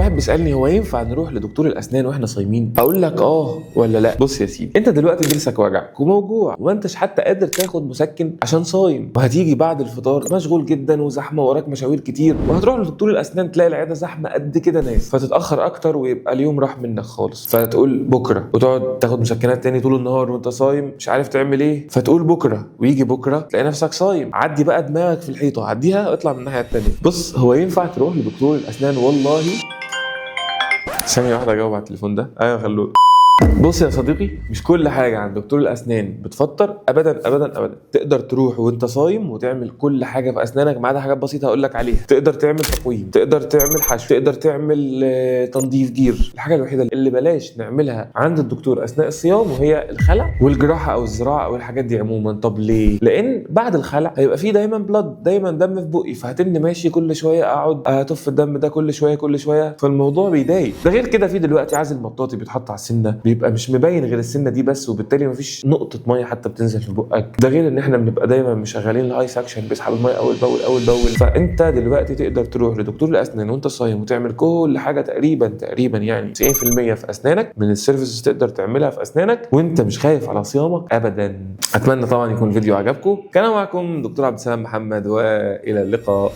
واحد بيسالني هو ينفع نروح لدكتور الاسنان واحنا صايمين؟ اقول لك ولا لا. بص يا سيدي، انت دلوقتي ضرسك وجعك وموجوع وما انتش حتى قادر تاخد مسكن عشان صايم، وهتيجي بعد الفطار مشغول جدا وزحمه وراك مشاوير كتير، وهتروح لدكتور الاسنان تلاقي العياده زحمه قد كده ناس، فتتاخر اكتر ويبقى اليوم راح منك خالص، فتقول بكره وتقعد تاخد مسكنات تاني طول النهار وانت صايم مش عارف تعمل ايه، فتقول بكره ويجي بكره تلاقي نفسك صايم. عدي بقى دماغك في الحيطه، عديها واطلع من الناحيه التانيه. بص، هو ينفع تروح لدكتور الاسنان والله. ثانيه واحده اجاوب على التليفون ده. ايوه خلوه. بص يا صديقي، مش كل حاجة عند دكتور الأسنان بتفطر أبدا أبدا أبدا. تقدر تروح وأنت صايم وتعمل كل حاجة في أسنانك ما عدا حاجات بسيطة هقول لك عليها. تقدر تعمل تقويم، تقدر تعمل حشو، تقدر تعمل تنظيف جير. الحاجة الوحيدة اللي بلاش نعملها عند الدكتور أثناء الصيام وهي الخلع والجراحة أو الزراعة أو الحاجات دي عموما. طب ليه؟ لأن بعد الخلع هيبقى فيه دايما بلد، دايما دم في بقي، فهتني ماشي كل شوية أقعد أطف الدم ده كل شوية كل شوية، فالموضوع بيضايق. ده غير كده في دلوقتي عازل مطاطي بيتحط على السنة، بيبقى مش مبين غير السنه دي بس، وبالتالي مفيش نقطه ميه حتى بتنزل في بقك. ده غير ان احنا بنبقى دايما مشغلين الاي سكشن بيسحب الميه اول باول اول باول. فانت دلوقتي تقدر تروح لدكتور الاسنان وانت صايم وتعمل كل حاجه تقريبا يعني 90% في اسنانك من السيرفيسز تقدر تعملها في اسنانك وانت مش خايف على صيامك ابدا. اتمنى طبعا يكون الفيديو عجبكم. كان معكم دكتور عبد السلام محمد، والى اللقاء.